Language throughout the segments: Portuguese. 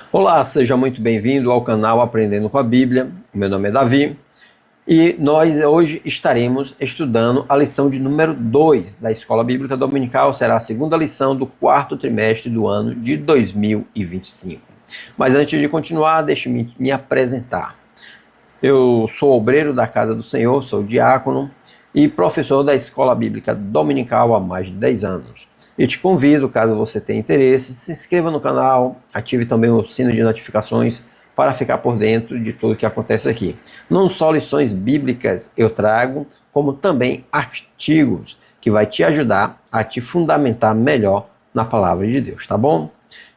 Olá, seja muito bem-vindo ao canal Aprendendo com a Bíblia. Meu nome é Davi e nós hoje estaremos estudando a lição de número 2 da Escola Bíblica Dominical. Será a segunda lição do quarto trimestre do ano de 2025. Mas antes de continuar, deixe-me me apresentar. Eu sou obreiro da Casa do Senhor, sou diácono e professor da Escola Bíblica Dominical há mais de 10 anos. E te convido, caso você tenha interesse, se inscreva no canal, ative também o sino de notificações para ficar por dentro de tudo que acontece aqui. Não só lições bíblicas eu trago, como também artigos que vai te ajudar a te fundamentar melhor na palavra de Deus, tá bom?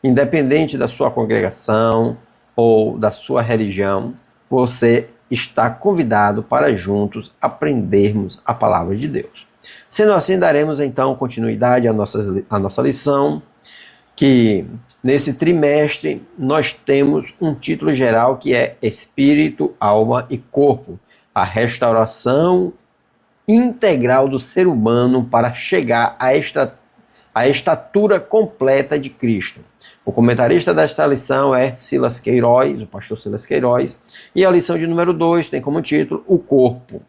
Independente da sua congregação ou da sua religião, você está convidado para juntos aprendermos a palavra de Deus. Sendo assim, daremos então continuidade à nossa lição, que nesse trimestre nós temos um título geral que é Espírito, Alma e Corpo, a restauração integral do ser humano para chegar à estatura completa de Cristo. O comentarista desta lição é Silas Queiroz, o pastor Silas Queiroz, e a lição de número 2 tem como título O Corpo,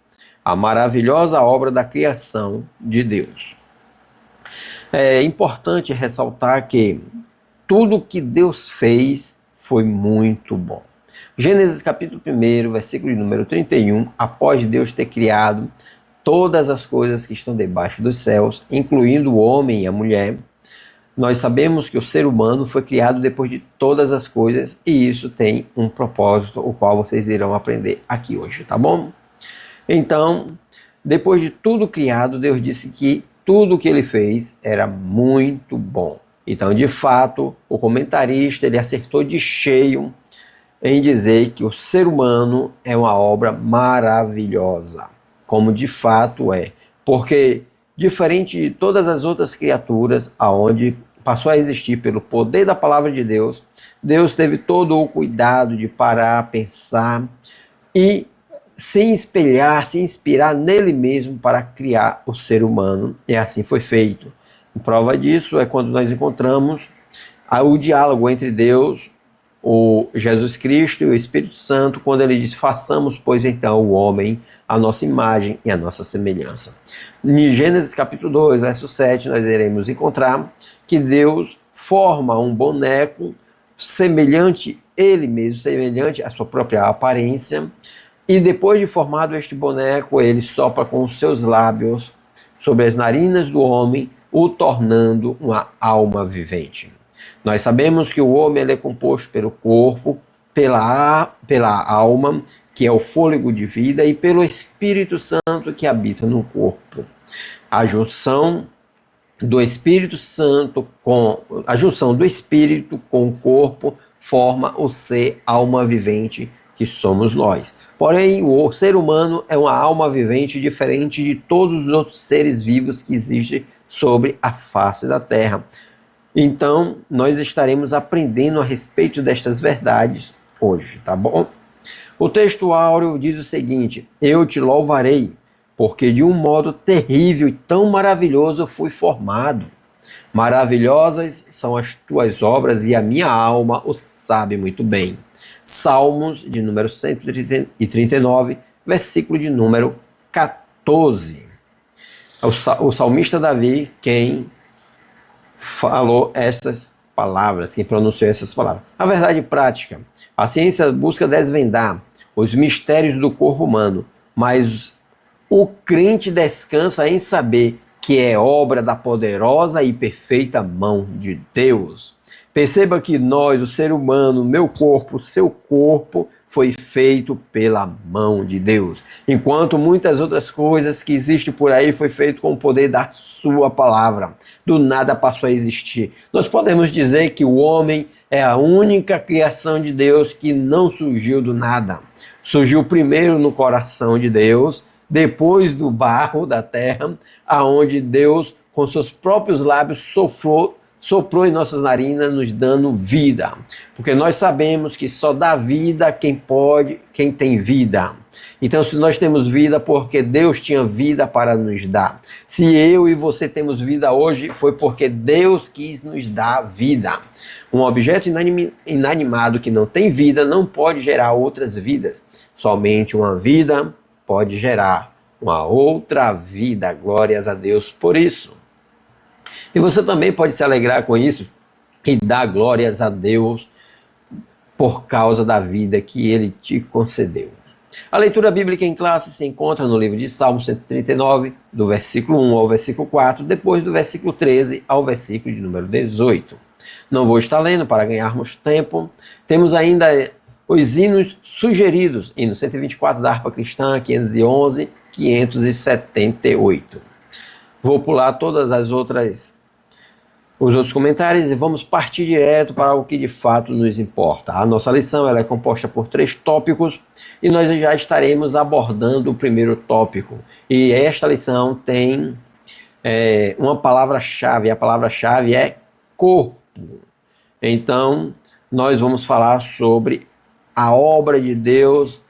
a maravilhosa obra da criação de Deus. É importante ressaltar que tudo que Deus fez foi muito bom. Gênesis capítulo 1, versículo de número 31, após Deus ter criado todas as coisas que estão debaixo dos céus, incluindo o homem e a mulher, nós sabemos que o ser humano foi criado depois de todas as coisas e isso tem um propósito, o qual vocês irão aprender aqui hoje, tá bom? Então, depois de tudo criado, Deus disse que tudo que ele fez era muito bom. Então, de fato, o comentarista ele acertou de cheio em dizer que o ser humano é uma obra maravilhosa, como de fato é. Porque, diferente de todas as outras criaturas, aonde passou a existir pelo poder da palavra de Deus, Deus teve todo o cuidado de parar, pensar e se espelhar, se inspirar nele mesmo para criar o ser humano, e assim foi feito. Prova disso é quando nós encontramos o diálogo entre Deus, o Jesus Cristo e o Espírito Santo, quando ele diz, façamos, pois então, o homem a nossa imagem e a nossa semelhança. Em Gênesis capítulo 2, verso 7, nós iremos encontrar que Deus forma um boneco semelhante ele mesmo, semelhante à sua própria aparência, e depois de formado este boneco, ele sopra com os seus lábios sobre as narinas do homem, o tornando uma alma vivente. Nós sabemos que o homem ele é composto pelo corpo, pela alma, que é o fôlego de vida, e pelo Espírito Santo que habita no corpo. A junção do Espírito Santo a junção do Espírito com o corpo forma o ser alma vivente que somos nós. Porém, o ser humano é uma alma vivente diferente de todos os outros seres vivos que existem sobre a face da Terra. Então, nós estaremos aprendendo a respeito destas verdades hoje, tá bom? O texto áureo diz o seguinte: eu te louvarei, porque de um modo terrível e tão maravilhoso fui formado. Maravilhosas são as tuas obras e a minha alma o sabe muito bem. Salmos de número 139, versículo de número 14. O salmista Davi quem falou essas palavras, quem pronunciou essas palavras. A verdade prática, a ciência busca desvendar os mistérios do corpo humano, mas o crente descansa em saber que é obra da poderosa e perfeita mão de Deus. Perceba que nós, o ser humano, meu corpo, seu corpo, foi feito pela mão de Deus. Enquanto muitas outras coisas que existem por aí foi feito com o poder da sua palavra. Do nada passou a existir. Nós podemos dizer que o homem é a única criação de Deus que não surgiu do nada. Surgiu primeiro no coração de Deus, depois do barro da terra, aonde Deus, com seus próprios lábios, soprou em nossas narinas, nos dando vida. Porque nós sabemos que só dá vida quem tem vida. Então, se nós temos vida, porque Deus tinha vida para nos dar. Se eu e você temos vida hoje, foi porque Deus quis nos dar vida. Um objeto inanimado que não tem vida não pode gerar outras vidas. Somente uma vida pode gerar uma outra vida. Glórias a Deus por isso. E você também pode se alegrar com isso e dar glórias a Deus por causa da vida que Ele te concedeu. A leitura bíblica em classe se encontra no livro de Salmo 139, do versículo 1 ao versículo 4, depois do versículo 13 ao versículo de número 18. Não vou estar lendo para ganharmos tempo. Temos ainda os hinos sugeridos, hino 124 da harpa cristã, 511, 578. Vou pular todas os outros comentários e vamos partir direto para o que de fato nos importa. A nossa lição ela é composta por 3 tópicos e nós já estaremos abordando o primeiro tópico. E esta lição tem uma palavra-chave, a palavra-chave é corpo. Então, nós vamos falar sobre a obra de Deus,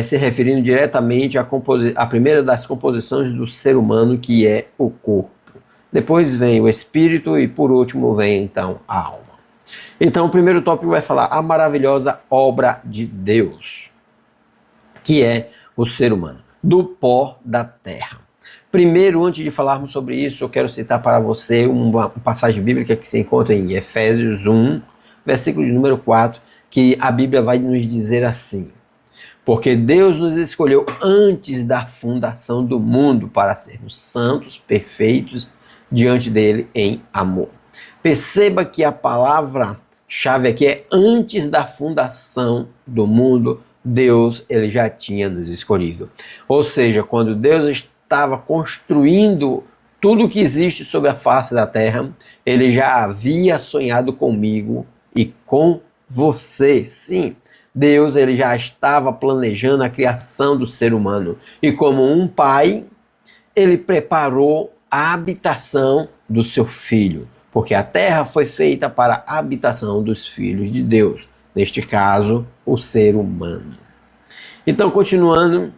se referindo diretamente à primeira das composições do ser humano, que é o corpo. Depois vem o espírito e por último vem então a alma. Então o primeiro tópico vai falar a maravilhosa obra de Deus, que é o ser humano, do pó da terra. Primeiro, antes de falarmos sobre isso, eu quero citar para você uma passagem bíblica que se encontra em Efésios 1, versículo de número 4, que a Bíblia vai nos dizer assim: porque Deus nos escolheu antes da fundação do mundo para sermos santos, perfeitos, diante dele em amor. Perceba que a palavra-chave aqui é antes da fundação do mundo, Deus ele já tinha nos escolhido. Ou seja, quando Deus estava construindo tudo que existe sobre a face da terra, ele já havia sonhado comigo e com você. Sim, Deus ele já estava planejando a criação do ser humano. E como um pai, ele preparou a habitação do seu filho, porque a terra foi feita para a habitação dos filhos de Deus, neste caso, o ser humano. Então, continuando,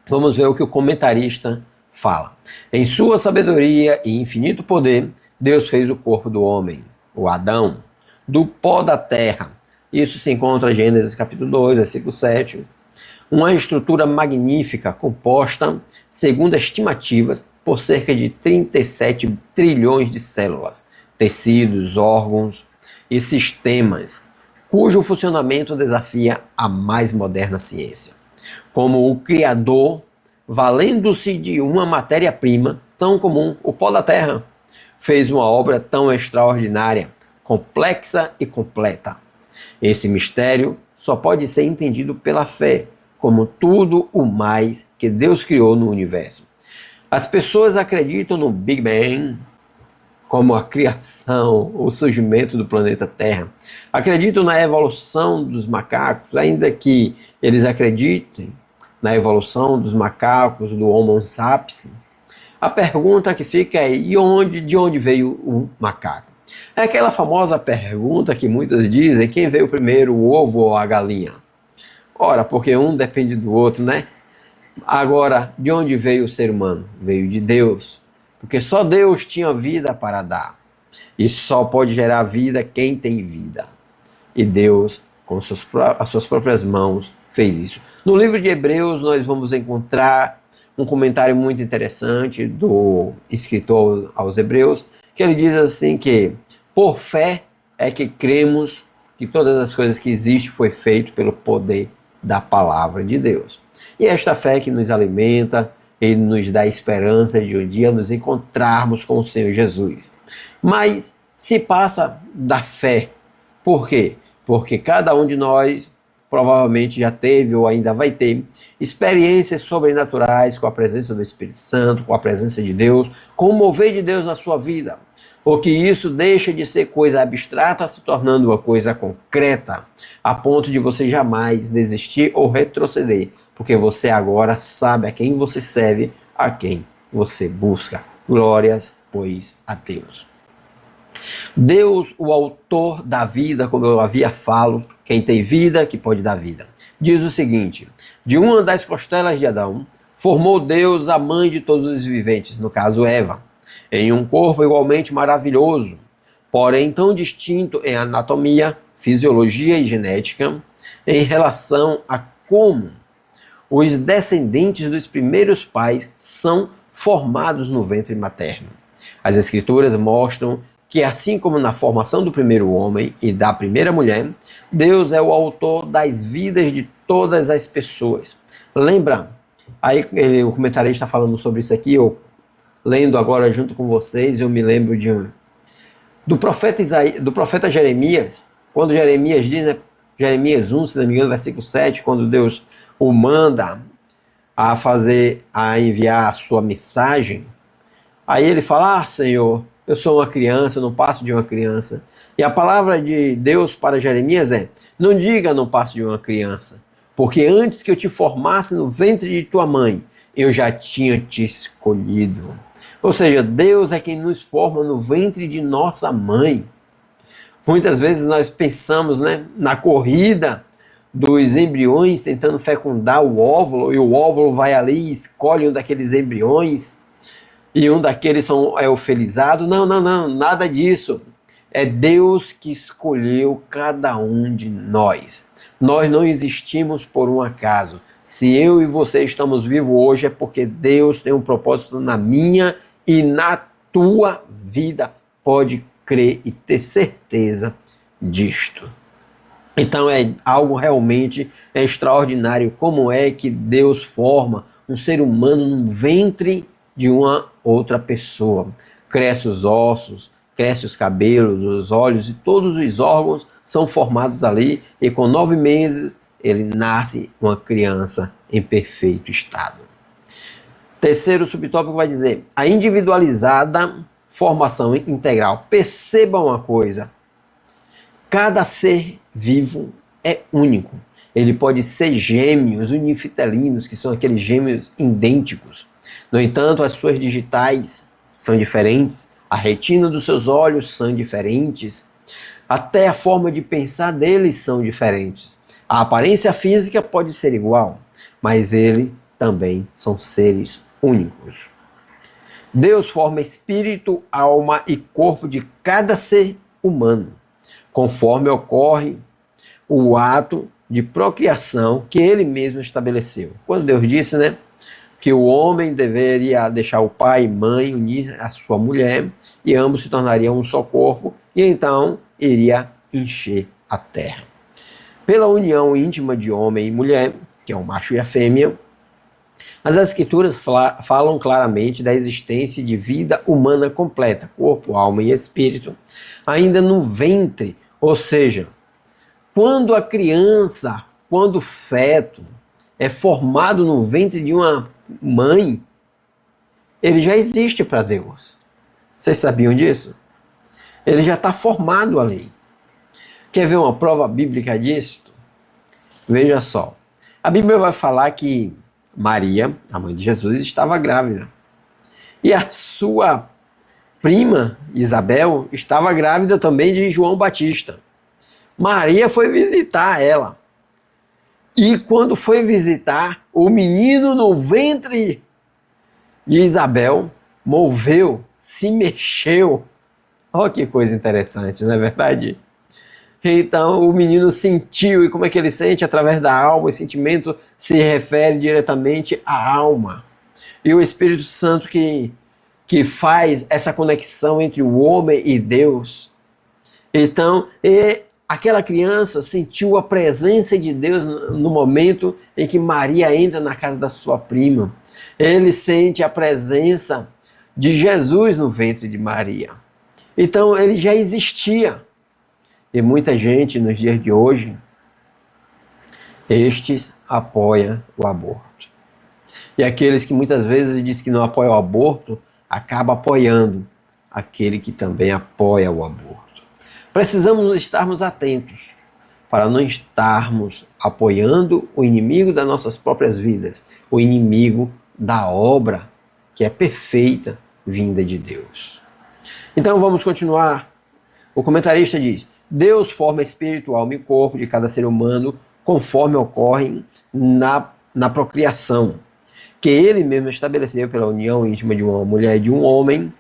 vamos ver o que o comentarista fala. Em sua sabedoria e infinito poder, Deus fez o corpo do homem, o Adão, do pó da terra. Isso se encontra em Gênesis capítulo 2, versículo 7. Uma estrutura magnífica, composta, segundo estimativas, por cerca de 37 trilhões de células, tecidos, órgãos e sistemas, cujo funcionamento desafia a mais moderna ciência. Como o Criador, valendo-se de uma matéria-prima tão comum, o pó da terra, fez uma obra tão extraordinária, complexa e completa. Esse mistério só pode ser entendido pela fé, como tudo o mais que Deus criou no universo. As pessoas acreditam no Big Bang, como a criação, o surgimento do planeta Terra. Acreditam na evolução dos macacos, ainda que eles acreditem na evolução dos macacos, do Homo sapiens. A pergunta que fica é: de onde veio o macaco? É aquela famosa pergunta que muitos dizem: quem veio primeiro, o ovo ou a galinha? Ora, porque um depende do outro, né? Agora, de onde veio o ser humano? Veio de Deus, porque só Deus tinha vida para dar, e só pode gerar vida quem tem vida. E Deus, com as suas próprias mãos, fez isso. No livro de Hebreus, nós vamos encontrar um comentário muito interessante do escritor aos Hebreus, que ele diz assim que, por fé é que cremos que todas as coisas que existem foi feito pelo poder da palavra de Deus. E esta fé que nos alimenta e nos dá esperança de um dia nos encontrarmos com o Senhor Jesus. Mas se passa da fé. Por quê? Porque cada um de nós provavelmente já teve ou ainda vai ter experiências sobrenaturais com a presença do Espírito Santo, com a presença de Deus, com o mover de Deus na sua vida. Ou que isso deixa de ser coisa abstrata, se tornando uma coisa concreta, a ponto de você jamais desistir ou retroceder, porque você agora sabe a quem você serve, a quem você busca. Glórias, pois, a Deus. Deus, o autor da vida, como eu havia falo, quem tem vida, que pode dar vida, diz o seguinte: de uma das costelas de Adão, formou Deus a mãe de todos os viventes, no caso Eva, em um corpo igualmente maravilhoso, porém tão distinto em anatomia, fisiologia e genética, em relação a como os descendentes dos primeiros pais são formados no ventre materno. As Escrituras mostram que, assim como na formação do primeiro homem e da primeira mulher, Deus é o autor das vidas de todas as pessoas. Lembra? Aí o comentarista está falando sobre isso aqui, eu lendo agora junto com vocês, eu me lembro do profeta Jeremias, quando Jeremias diz, né, Jeremias 1, se não me engano, versículo 7, quando Deus o manda a enviar a sua mensagem, aí ele fala: Senhor, eu sou uma criança, eu não passo de uma criança. E a palavra de Deus para Jeremias é: não diga não passo de uma criança, porque antes que eu te formasse no ventre de tua mãe, eu já tinha te escolhido. Ou seja, Deus é quem nos forma no ventre de nossa mãe. Muitas vezes nós pensamos, né, na corrida dos embriões tentando fecundar o óvulo, e o óvulo vai ali e escolhe um daqueles embriões, e um daqueles é o felizado. Não, nada disso. É Deus que escolheu cada um de nós. Nós não existimos por um acaso. Se eu e você estamos vivos hoje, é porque Deus tem um propósito na minha e na tua vida. Pode crer e ter certeza disto. Então é algo realmente extraordinário como é que Deus forma um ser humano no ventre de uma outra pessoa. Cresce os ossos, cresce os cabelos, os olhos, e todos os órgãos são formados ali, e com 9 meses ele nasce uma criança em perfeito estado. Terceiro subtópico vai dizer: a individualizada formação integral. Perceba uma coisa: cada ser vivo é único. Ele pode ser gêmeos unifitelinos, que são aqueles gêmeos idênticos. No entanto, as suas digitais são diferentes, a retina dos seus olhos são diferentes, até a forma de pensar deles são diferentes. A aparência física pode ser igual, mas eles também são seres únicos. Deus forma espírito, alma e corpo de cada ser humano, conforme ocorre o ato de procriação que ele mesmo estabeleceu. Quando Deus disse, né, que o homem deveria deixar o pai e mãe, unir a sua mulher, e ambos se tornariam um só corpo, e então iria encher a terra. Pela união íntima de homem e mulher, que é o macho e a fêmea, as Escrituras falam claramente da existência de vida humana completa, corpo, alma e espírito, ainda no ventre. Ou seja, quando a criança, quando o feto é formado no ventre de uma mãe, ele já existe para Deus. Vocês sabiam disso? Ele já está formado ali. Quer ver uma prova bíblica disso? Veja só. A Bíblia vai falar que Maria, a mãe de Jesus, estava grávida. E a sua prima, Isabel, estava grávida também de João Batista. Maria foi visitar ela. E quando foi visitar, o menino no ventre de Isabel moveu, se mexeu. Olha que coisa interessante, não é verdade? Então o menino sentiu, e como é que ele sente? Através da alma. O sentimento se refere diretamente à alma. E o Espírito Santo que faz essa conexão entre o homem e Deus. Então, aquela criança sentiu a presença de Deus no momento em que Maria entra na casa da sua prima. Ele sente a presença de Jesus no ventre de Maria. Então ele já existia. E muita gente nos dias de hoje, estes apoiam o aborto. E aqueles que muitas vezes dizem que não apoiam o aborto, acabam apoiando aquele que também apoia o aborto. Precisamos estarmos atentos para não estarmos apoiando o inimigo das nossas próprias vidas, o inimigo da obra que é perfeita, vinda de Deus. Então vamos continuar O comentarista diz: Deus forma espírito, alma e corpo de cada ser humano conforme ocorrem na procriação, que ele mesmo estabeleceu pela união íntima de uma mulher e de um homem.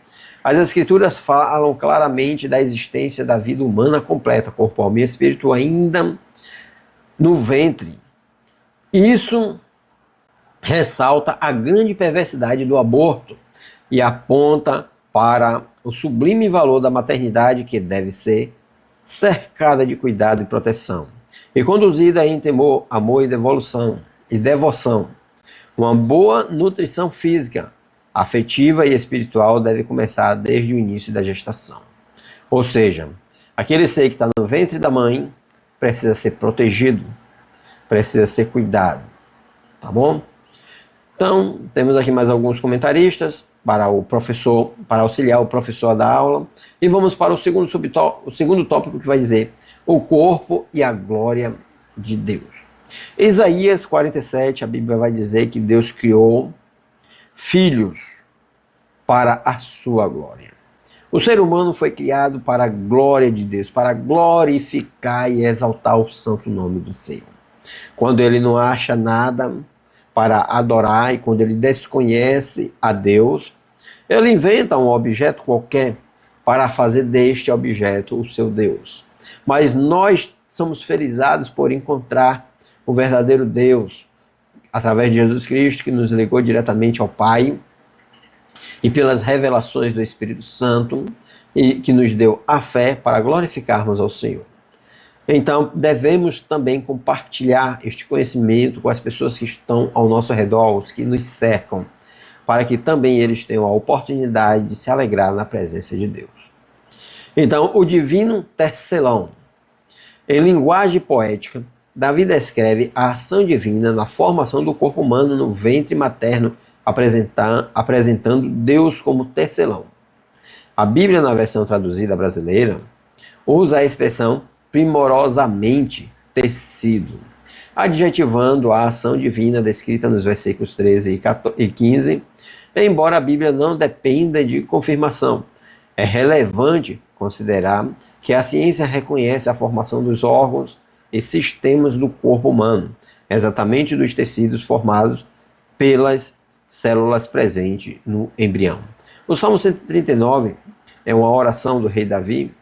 As Escrituras falam claramente da existência da vida humana completa, corpo, alma e espírito, ainda no ventre. Isso ressalta a grande perversidade do aborto e aponta para o sublime valor da maternidade, que deve ser cercada de cuidado e proteção, e conduzida em temor, amor e devoção. Uma boa nutrição física, afetiva e espiritual deve começar desde o início da gestação. Ou seja, aquele ser que está no ventre da mãe precisa ser protegido, precisa ser cuidado, tá bom? Então, temos aqui mais alguns comentaristas para auxiliar o professor da aula, e vamos para o segundo tópico, que vai dizer o corpo e a glória de Deus. Isaías 47, a Bíblia vai dizer que Deus criou filhos para a sua glória. O ser humano foi criado para a glória de Deus, para glorificar e exaltar o santo nome do Senhor. Quando ele não acha nada para adorar e quando ele desconhece a Deus, ele inventa um objeto qualquer para fazer deste objeto o seu Deus. Mas nós somos felizardos por encontrar o verdadeiro Deus através de Jesus Cristo, que nos ligou diretamente ao Pai, e pelas revelações do Espírito Santo, e que nos deu a fé para glorificarmos ao Senhor. Então, devemos também compartilhar este conhecimento com as pessoas que estão ao nosso redor, os que nos cercam, para que também eles tenham a oportunidade de se alegrar na presença de Deus. Então, o divino tecelão. Em linguagem poética, Davi descreve a ação divina na formação do corpo humano no ventre materno, apresentando Deus como tecelão. A Bíblia, na versão traduzida brasileira, usa a expressão primorosamente tecido, adjetivando a ação divina descrita nos versículos 13 e 15, embora a Bíblia não dependa de confirmação. É relevante considerar que a ciência reconhece a formação dos órgãos e sistemas do corpo humano, exatamente dos tecidos formados pelas células presentes no embrião. O Salmo 139 é uma oração do rei Davi,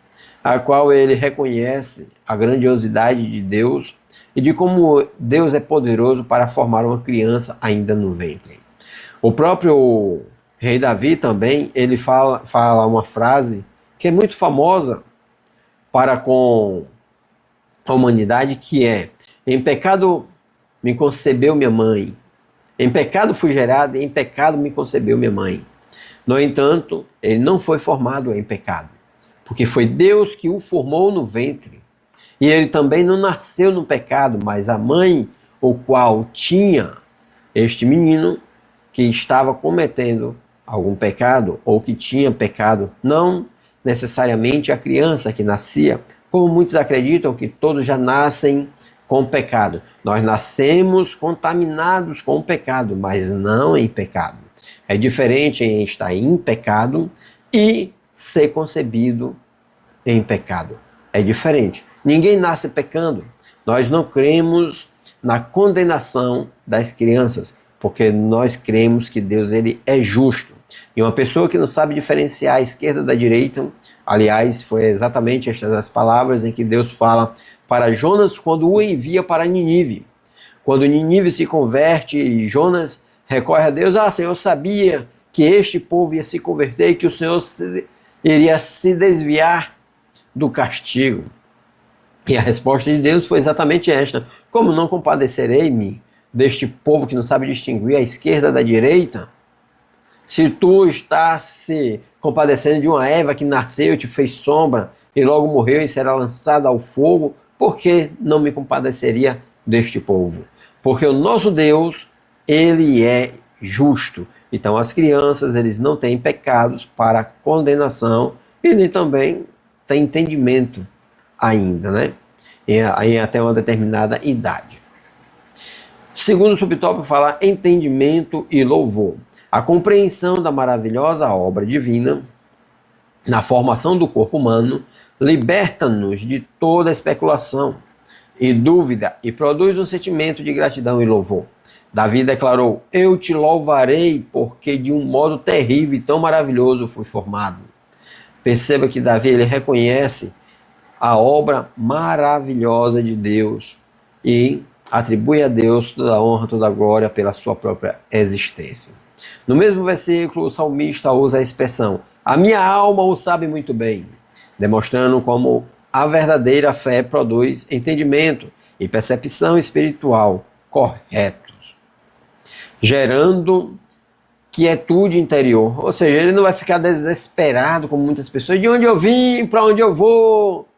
a qual ele reconhece a grandiosidade de Deus e de como Deus é poderoso para formar uma criança ainda no ventre. O próprio rei Davi também, ele fala uma frase que é muito famosa para com a humanidade, que é: em pecado me concebeu minha mãe, em pecado fui gerado, e em pecado me concebeu minha mãe. No entanto, ele não foi formado em pecado, porque foi Deus que o formou no ventre. E ele também não nasceu no pecado, mas a mãe, o qual tinha este menino, que estava cometendo algum pecado, ou que tinha pecado, não necessariamente a criança que nascia, como muitos acreditam que todos já nascem com pecado. Nós nascemos contaminados com o pecado, mas não em pecado. É diferente em estar em pecado e ser concebido em pecado. É diferente. Ninguém nasce pecando. Nós não cremos na condenação das crianças, porque nós cremos que Deus, ele é justo. E uma pessoa que não sabe diferenciar a esquerda da direita, aliás, foi exatamente estas as palavras em que Deus fala para Jonas quando o envia para Nínive. Quando Nínive se converte e Jonas recorre a Deus: Senhor, eu sabia que este povo ia se converter e que o Senhor iria se desviar do castigo. E a resposta de Deus foi exatamente esta: como não compadecerei-me deste povo que não sabe distinguir a esquerda da direita? Se tu estás se compadecendo de uma Eva que nasceu, te fez sombra e logo morreu e será lançada ao fogo, por que não me compadeceria deste povo? Porque o nosso Deus, ele é justo. Então as crianças, eles não têm pecados para condenação e nem também têm entendimento ainda, né? Em até uma determinada idade. Segundo subtópico, fala entendimento e louvor. A compreensão da maravilhosa obra divina na formação do corpo humano, liberta-nos de toda especulação e dúvida e produz um sentimento de gratidão e louvor. Davi declarou: eu te louvarei porque de um modo terrível e tão maravilhoso fui formado. Perceba que Davi ele reconhece a obra maravilhosa de Deus e atribui a Deus toda a honra, toda a glória pela sua própria existência. No mesmo versículo, o salmista usa a expressão: a minha alma o sabe muito bem, demonstrando como a verdadeira fé produz entendimento e percepção espiritual corretos, gerando quietude interior. Ou seja, ele não vai ficar desesperado como muitas pessoas: de onde eu vim, para onde eu vou,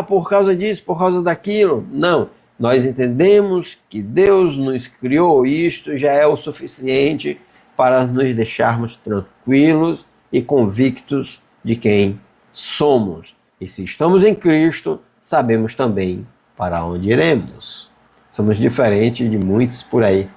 por causa disso, por causa daquilo. Não, nós entendemos que Deus nos criou, isto já é o suficiente para nos deixarmos tranquilos e convictos de quem somos. E se estamos em Cristo, sabemos também para onde iremos. Somos diferentes de muitos por aí,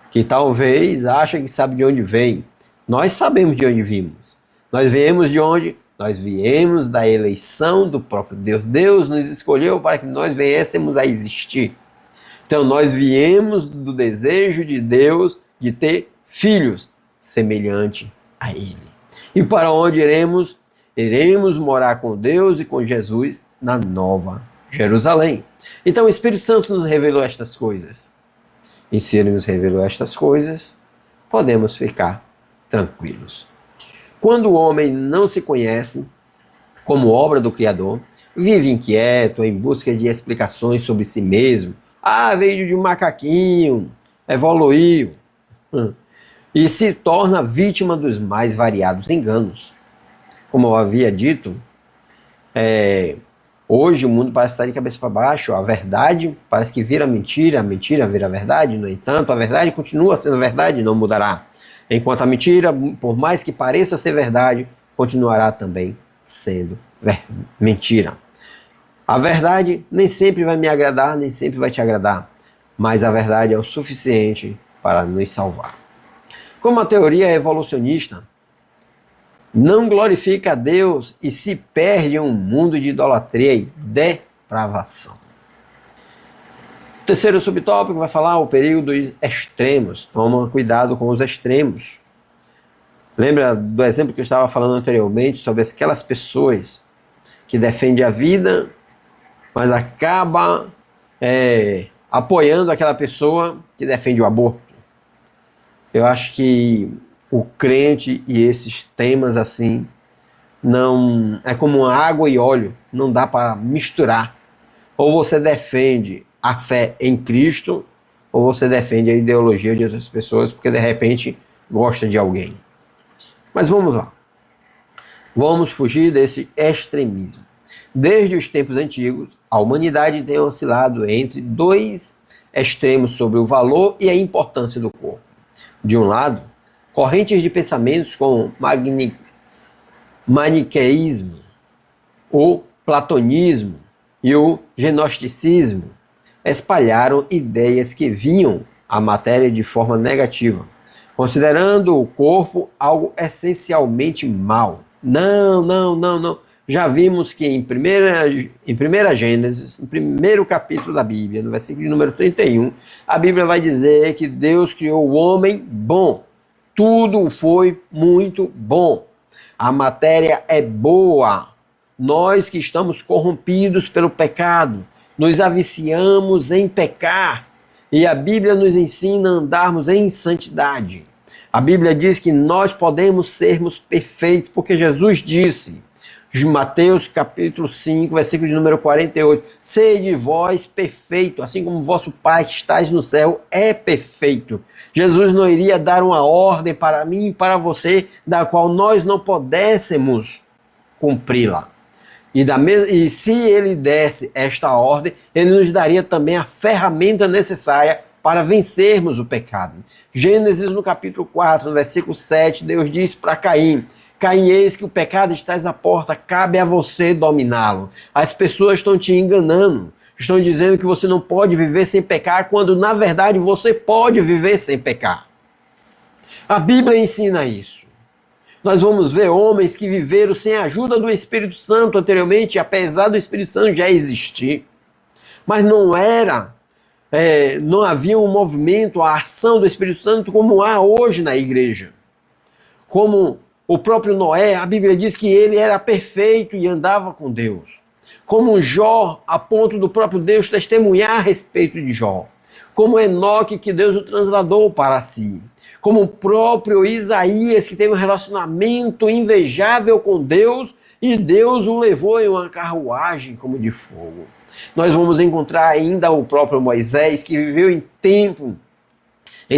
que talvez achem que sabem de onde vem. Nós sabemos de onde vimos. Nós viemos de onde? Nós viemos da eleição do próprio Deus. Deus nos escolheu para que nós viéssemos a existir. Então nós viemos do desejo de Deus de ter filhos semelhante a Ele. E para onde iremos? Iremos morar com Deus e com Jesus na Nova Jerusalém. Então o Espírito Santo nos revelou estas coisas. E se Ele nos revelou estas coisas, podemos ficar tranquilos. Quando o homem não se conhece como obra do Criador, vive inquieto, em busca de explicações sobre si mesmo. Veio de um macaquinho, evoluiu. E se torna vítima dos mais variados enganos. Como eu havia dito, hoje o mundo parece estar de cabeça para baixo, a verdade parece que vira mentira, a mentira vira verdade, no entanto, a verdade continua sendo verdade e não mudará. Enquanto a mentira, por mais que pareça ser verdade, continuará também sendo mentira. A verdade nem sempre vai me agradar, nem sempre vai te agradar, mas a verdade é o suficiente para nos salvar. Como a teoria evolucionista não glorifica a Deus e se perde em um mundo de idolatria e depravação. O terceiro subtópico vai falar o perigo dos extremos. Toma cuidado com os extremos. Lembra do exemplo que eu estava falando anteriormente sobre aquelas pessoas que defendem a vida, mas acaba apoiando aquela pessoa que defende o aborto. Eu acho que o crente e esses temas assim, não é como água e óleo, não dá para misturar. Ou você defende a fé em Cristo, ou você defende a ideologia de outras pessoas, porque de repente gosta de alguém. Mas vamos lá. Vamos fugir desse extremismo. Desde os tempos antigos, a humanidade tem oscilado entre dois extremos sobre o valor e a importância do corpo. De um lado, correntes de pensamentos como maniqueísmo, o platonismo e o gnosticismo espalharam ideias que viam a matéria de forma negativa, considerando o corpo algo essencialmente mau. Não. Já vimos que em 1 Gênesis, no primeiro capítulo da Bíblia, no versículo de número 31, a Bíblia vai dizer que Deus criou o homem bom. Tudo foi muito bom. A matéria é boa. Nós que estamos corrompidos pelo pecado, nos aviciamos em pecar. E a Bíblia nos ensina a andarmos em santidade. A Bíblia diz que nós podemos sermos perfeitos, porque Jesus disse, Mateus capítulo 5, versículo de número 48, sede vós perfeito, assim como vosso Pai que estais no céu é perfeito. Jesus não iria dar uma ordem para mim e para você, da qual nós não pudéssemos cumpri-la. E se ele desse esta ordem, ele nos daria também a ferramenta necessária para vencermos o pecado. Gênesis no capítulo 4, no versículo 7, Deus diz para Caim, Caim, eis que o pecado está à porta, cabe a você dominá-lo. As pessoas estão te enganando, estão dizendo que você não pode viver sem pecar, quando na verdade você pode viver sem pecar. A Bíblia ensina isso. Nós vamos ver homens que viveram sem a ajuda do Espírito Santo anteriormente, apesar do Espírito Santo já existir. Mas não havia um movimento, a ação do Espírito Santo como há hoje na igreja. Como o próprio Noé, a Bíblia diz que ele era perfeito e andava com Deus. Como Jó, a ponto do próprio Deus testemunhar a respeito de Jó. Como Enoque, que Deus o transladou para si. Como o próprio Isaías, que teve um relacionamento invejável com Deus e Deus o levou em uma carruagem como de fogo. Nós vamos encontrar ainda o próprio Moisés, que viveu em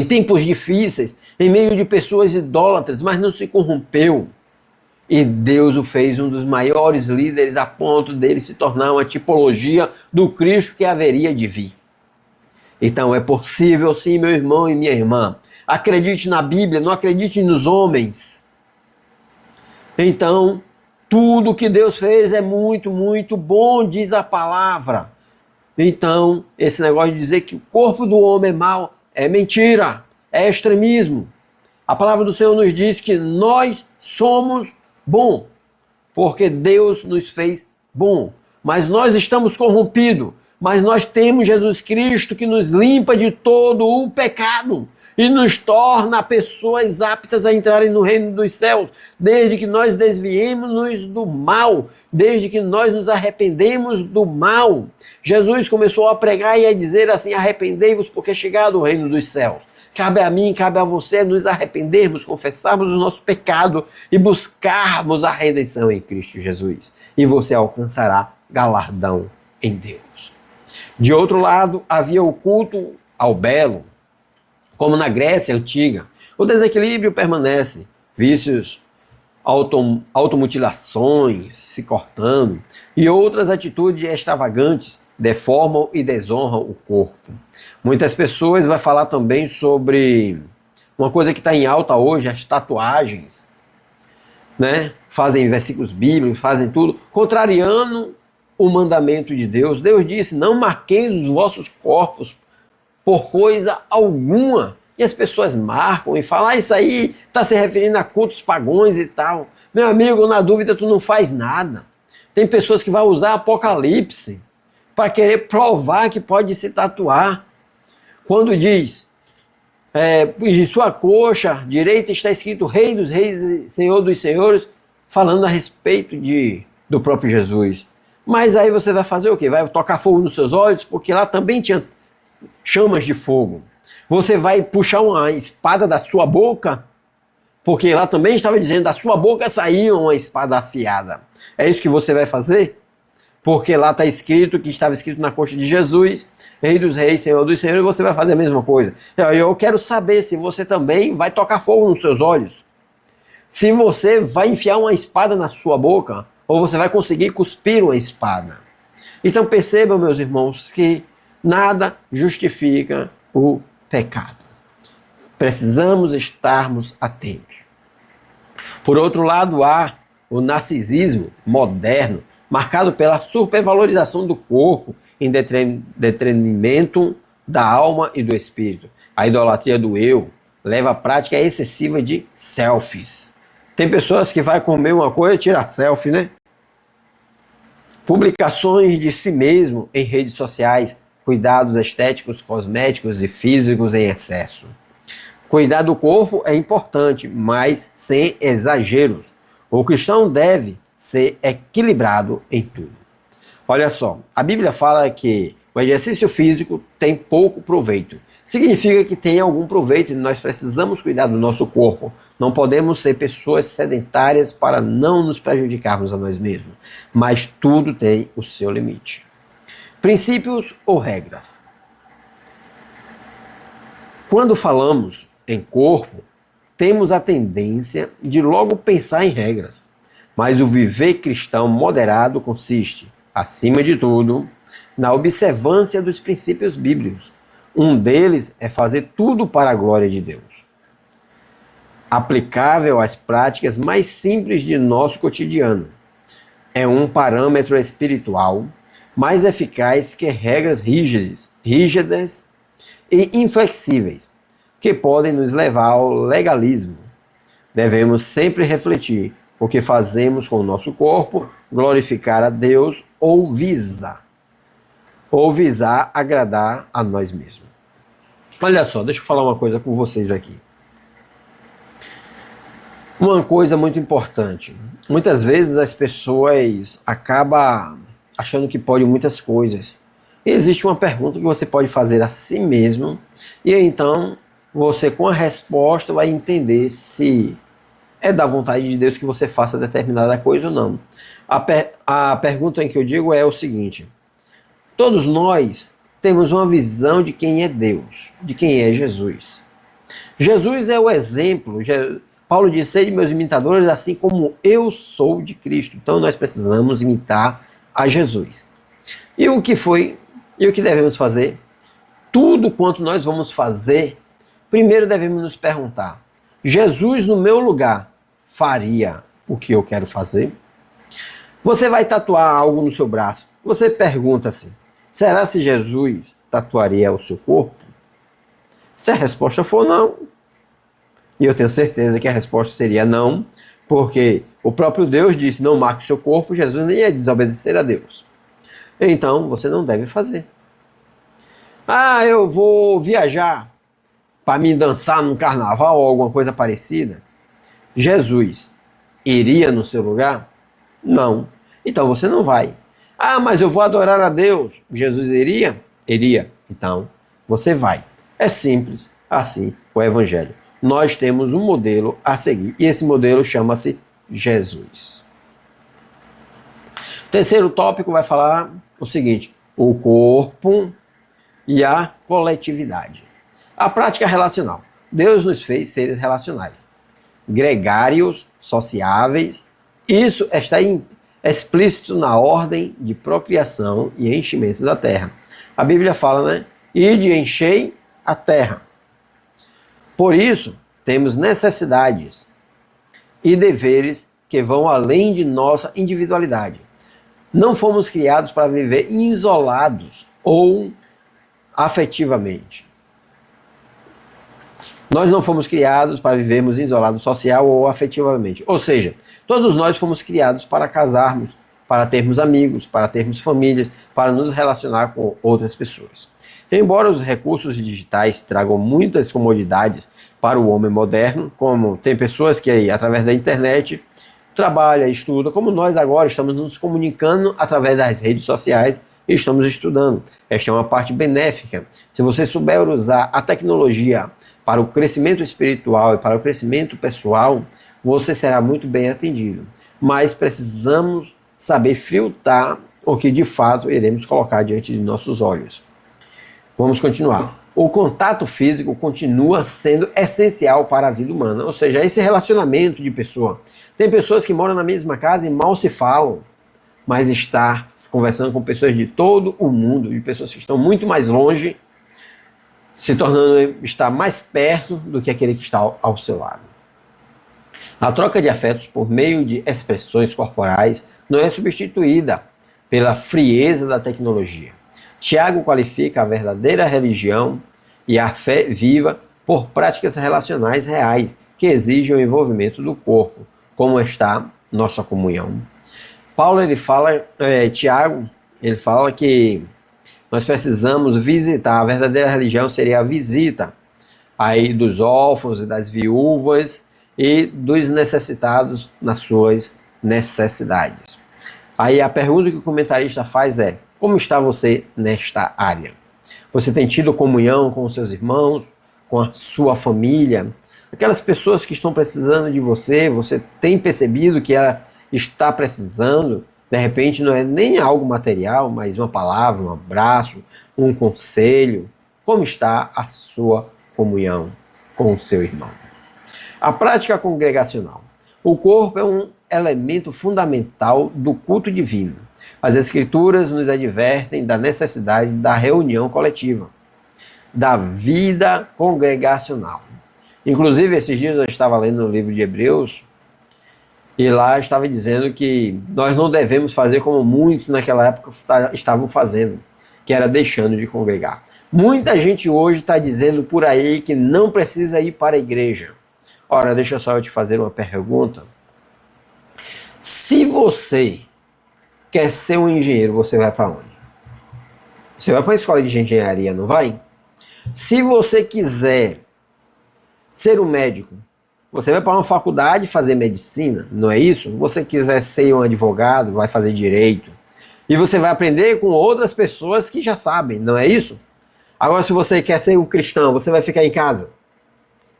tempos difíceis, em meio de pessoas idólatras, mas não se corrompeu. E Deus o fez um dos maiores líderes a ponto dele se tornar uma tipologia do Cristo que haveria de vir. Então é possível sim, meu irmão e minha irmã. Acredite na Bíblia, não acredite nos homens. Então, tudo que Deus fez é muito, muito bom, diz a palavra. Então, esse negócio de dizer que o corpo do homem é mau é mentira, é extremismo. A palavra do Senhor nos diz que nós somos bom, porque Deus nos fez bom. Mas nós estamos corrompidos, mas nós temos Jesus Cristo que nos limpa de todo o pecado e nos torna pessoas aptas a entrarem no reino dos céus, desde que nós desviemos-nos do mal, desde que nós nos arrependemos do mal. Jesus começou a pregar e a dizer assim: arrependei-vos porque é chegado o reino dos céus. Cabe a mim, cabe a você nos arrependermos, confessarmos o nosso pecado e buscarmos a redenção em Cristo Jesus. E você alcançará galardão em Deus. De outro lado, havia o culto ao belo, como na Grécia Antiga. O desequilíbrio permanece, vícios, automutilações, se cortando, e outras atitudes extravagantes deformam e desonram o corpo. Muitas pessoas vão falar também sobre uma coisa que está em alta hoje, as tatuagens, né? Fazem versículos bíblicos, fazem tudo, contrariando o mandamento de Deus. Deus disse: não marqueis os vossos corpos por coisa alguma. E as pessoas marcam e falam: isso aí está se referindo a cultos pagões e tal. Meu amigo, na dúvida tu não faz nada. Tem pessoas que vão usar Apocalipse para querer provar que pode se tatuar. Quando diz, em sua coxa direita está escrito Rei dos Reis e Senhor dos Senhores, falando a respeito do próprio Jesus. Mas aí você vai fazer o quê? Vai tocar fogo nos seus olhos? Porque lá também tinha chamas de fogo. Você vai puxar uma espada da sua boca? Porque lá também estava dizendo, da sua boca saía uma espada afiada. É isso que você vai fazer? Porque lá está escrito, que estava escrito na coxa de Jesus, Rei dos Reis, Senhor dos Senhores, e você vai fazer a mesma coisa. Eu quero saber se você também vai tocar fogo nos seus olhos. Se você vai enfiar uma espada na sua boca, ou você vai conseguir cuspir uma espada. Então percebam, meus irmãos, que nada justifica o pecado. Precisamos estarmos atentos. Por outro lado, há o narcisismo moderno, marcado pela supervalorização do corpo em detrimento da alma e do espírito. A idolatria do eu leva à prática excessiva de selfies. Tem pessoas que vai comer uma coisa e tirar selfie, né? Publicações de si mesmo em redes sociais, cuidados estéticos, cosméticos e físicos em excesso. Cuidar do corpo é importante, mas sem exageros. O cristão deve ser equilibrado em tudo. Olha só, a Bíblia fala que o exercício físico tem pouco proveito. Significa que tem algum proveito e nós precisamos cuidar do nosso corpo. Não podemos ser pessoas sedentárias para não nos prejudicarmos a nós mesmos. Mas tudo tem o seu limite. Princípios ou regras? Quando falamos em corpo, temos a tendência de logo pensar em regras. Mas o viver cristão moderado consiste, acima de tudo, na observância dos princípios bíblicos. Um deles é fazer tudo para a glória de Deus. Aplicável às práticas mais simples de nosso cotidiano. É um parâmetro espiritual mais eficaz que regras rígidas e inflexíveis, que podem nos levar ao legalismo. Devemos sempre refletir o que fazemos com o nosso corpo, glorificar a Deus ou visar agradar a nós mesmos. Olha só, deixa eu falar uma coisa com vocês aqui. Uma coisa muito importante. Muitas vezes as pessoas acabam achando que pode muitas coisas. E existe uma pergunta que você pode fazer a si mesmo, e então você, com a resposta, vai entender se é da vontade de Deus que você faça determinada coisa ou não. A pergunta em que eu digo é o seguinte: todos nós temos uma visão de quem é Deus, de quem é Jesus. Jesus é o exemplo. Paulo diz: sede meus imitadores, assim como eu sou de Cristo. Então nós precisamos imitar a Jesus. E o que devemos fazer? Tudo quanto nós vamos fazer, primeiro devemos nos perguntar: Jesus no meu lugar faria o que eu quero fazer? Você vai tatuar algo no seu braço. Você pergunta assim: será se Jesus tatuaria o seu corpo? Se a resposta for não, e eu tenho certeza que a resposta seria não, porque o próprio Deus disse: não marque o seu corpo, Jesus nem ia desobedecer a Deus. Então você não deve fazer. Ah, eu vou viajar para me dançar num carnaval ou alguma coisa parecida. Jesus iria no seu lugar? Não. Então você não vai. Ah, mas eu vou adorar a Deus. Jesus iria? Iria. Então você vai. É simples assim o Evangelho. Nós temos um modelo a seguir e esse modelo chama-se Jesus. O terceiro tópico vai falar o seguinte: o corpo e a coletividade. A prática relacional. Deus nos fez seres relacionais, gregários, sociáveis. Isso está explícito na ordem de procriação e enchimento da terra. A Bíblia fala, né? Ide e enchei a terra. Por isso, temos necessidades e deveres que vão além de nossa individualidade. Não fomos criados para viver isolados ou afetivamente. Nós não fomos criados para vivermos isolados social ou afetivamente. Ou seja, todos nós fomos criados para casarmos, para termos amigos, para termos famílias, para nos relacionar com outras pessoas. Embora os recursos digitais tragam muitas comodidades para o homem moderno, como tem pessoas que através da internet trabalham, estudam, como nós agora estamos nos comunicando através das redes sociais e estamos estudando. Esta é uma parte benéfica. Se você souber usar a tecnologia para o crescimento espiritual e para o crescimento pessoal, você será muito bem atendido. Mas precisamos saber filtrar o que de fato iremos colocar diante de nossos olhos. Vamos continuar. O contato físico continua sendo essencial para a vida humana, ou seja, esse relacionamento de pessoa. Tem pessoas que moram na mesma casa e mal se falam, mas estar conversando com pessoas de todo o mundo, de pessoas que estão muito mais longe, se tornando estar mais perto do que aquele que está ao seu lado. A troca de afetos por meio de expressões corporais não é substituída pela frieza da tecnologia. Tiago qualifica a verdadeira religião e a fé viva por práticas relacionais reais que exigem o envolvimento do corpo, como está nossa comunhão. Paulo, Tiago, ele fala que nós precisamos visitar, a verdadeira religião seria a visita aí dos órfãos e das viúvas e dos necessitados nas suas necessidades. Aí a pergunta que o comentarista faz é: como está você nesta área? Você tem tido comunhão com os seus irmãos, com a sua família? Aquelas pessoas que estão precisando de você, você tem percebido que ela está precisando? De repente não é nem algo material, mas uma palavra, um abraço, um conselho. Como está a sua comunhão com o seu irmão? A prática congregacional. O corpo é um elemento fundamental do culto divino. As Escrituras nos advertem da necessidade da reunião coletiva, da vida congregacional. Inclusive, esses dias eu estava lendo o livro de Hebreus, e lá estava dizendo que nós não devemos fazer como muitos naquela época estavam fazendo, que era deixando de congregar. Muita gente hoje está dizendo por aí que não precisa ir para a igreja. Ora, deixa só eu te fazer uma pergunta. Se você quer ser um engenheiro, você vai para onde? Você vai para a escola de engenharia, não vai? Se você quiser ser um médico, você vai para uma faculdade fazer medicina, não é isso? Se você quiser ser um advogado, vai fazer direito. E você vai aprender com outras pessoas que já sabem, não é isso? Agora, se você quer ser um cristão, você vai ficar em casa.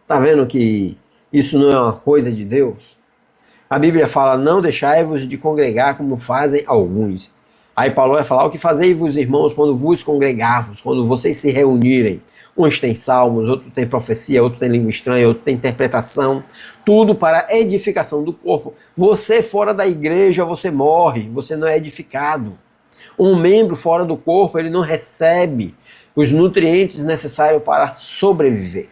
Tá vendo que isso não é uma coisa de Deus? A Bíblia fala, não deixai-vos de congregar como fazem alguns. Aí Paulo vai falar, o que fazei-vos, irmãos, quando vos congregavos, quando vocês se reunirem. Uns têm salmos, outro tem profecia, outro tem língua estranha, outro tem interpretação. Tudo para a edificação do corpo. Você fora da igreja, você morre, você não é edificado. Um membro fora do corpo, ele não recebe os nutrientes necessários para sobreviver.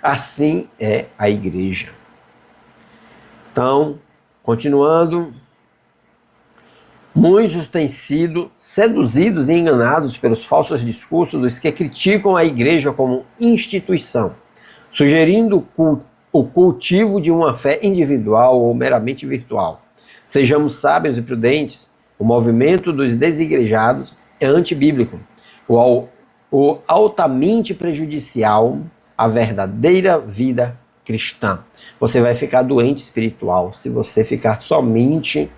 Assim é a igreja. Então, continuando, muitos têm sido seduzidos e enganados pelos falsos discursos dos que criticam a igreja como instituição, sugerindo o cultivo de uma fé individual ou meramente virtual. Sejamos sábios e prudentes. O movimento dos desigrejados é antibíblico, o altamente prejudicial à verdadeira vida cristã. Você vai ficar doente espiritual se você ficar somente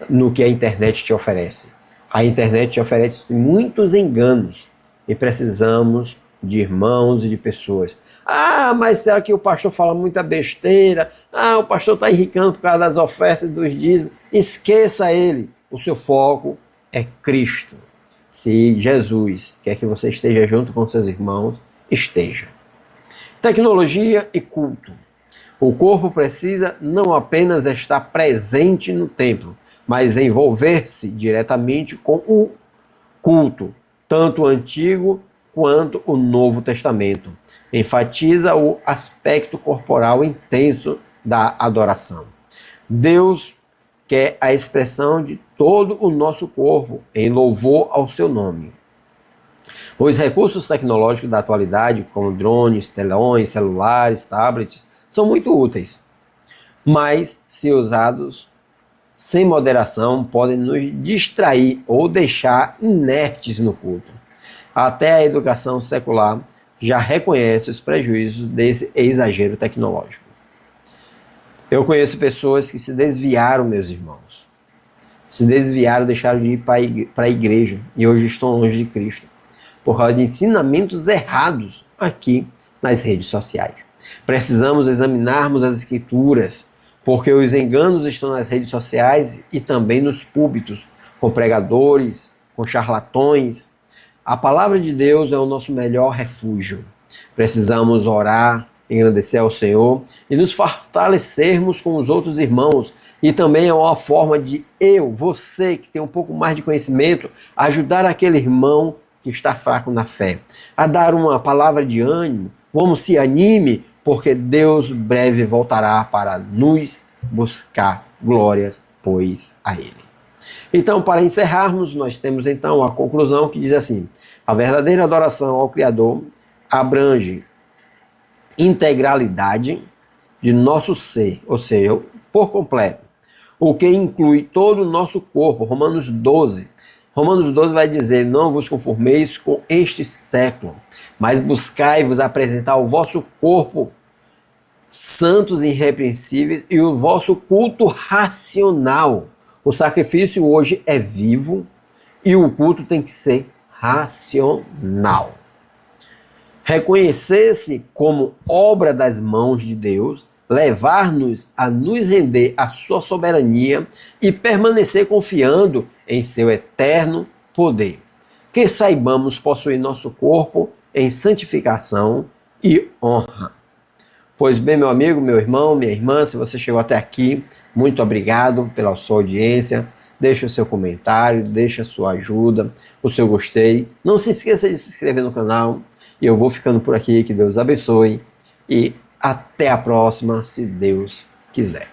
no que a internet te oferece. A internet te oferece muitos enganos e precisamos de irmãos e de pessoas. Ah, mas será que o pastor fala muita besteira? Ah, o pastor está enricando por causa das ofertas dos dízimos. Esqueça ele. O seu foco é Cristo. Se Jesus quer que você esteja junto com seus irmãos, esteja. Tecnologia e culto. O corpo precisa não apenas estar presente no templo, mas envolver-se diretamente com o culto, tanto o Antigo quanto o Novo Testamento. Enfatiza o aspecto corporal intenso da adoração. Deus quer a expressão de todo o nosso corpo em louvor ao seu nome. Os recursos tecnológicos da atualidade, como drones, telões, celulares, tablets, são muito úteis, mas, se usados sem moderação, podem nos distrair ou deixar inertes no culto. Até a educação secular já reconhece os prejuízos desse exagero tecnológico. Eu conheço pessoas que se desviaram, meus irmãos. Se desviaram, deixaram de ir para a igreja e hoje estão longe de Cristo, por causa de ensinamentos errados aqui nas redes sociais. Precisamos examinarmos as escrituras, porque os enganos estão nas redes sociais e também nos púlpitos, com pregadores, com charlatões. A palavra de Deus é o nosso melhor refúgio. Precisamos orar, engrandecer ao Senhor e nos fortalecermos com os outros irmãos. E também é uma forma de você que tem um pouco mais de conhecimento, ajudar aquele irmão que está fraco na fé, a dar uma palavra de ânimo. Vamos, se anime, porque Deus breve voltará para nos buscar. Glórias, pois, a Ele. Então, para encerrarmos, nós temos então a conclusão que diz assim: a verdadeira adoração ao Criador abrange integralidade de nosso ser, ou seja, por completo, o que inclui todo o nosso corpo. Romanos 12 vai dizer: não vos conformeis com este século, mas buscai-vos apresentar o vosso corpo santos e irrepreensíveis e o vosso culto racional. O sacrifício hoje é vivo e o culto tem que ser racional. Reconhecer-se como obra das mãos de Deus, levar-nos a nos render à sua soberania e permanecer confiando em seu eterno poder. Que saibamos possuir nosso corpo em santificação e honra. Pois bem, meu amigo, meu irmão, minha irmã, se você chegou até aqui, muito obrigado pela sua audiência. Deixe o seu comentário, deixe a sua ajuda, o seu gostei. Não se esqueça de se inscrever no canal. E eu vou ficando por aqui. Que Deus abençoe. E até a próxima, se Deus quiser.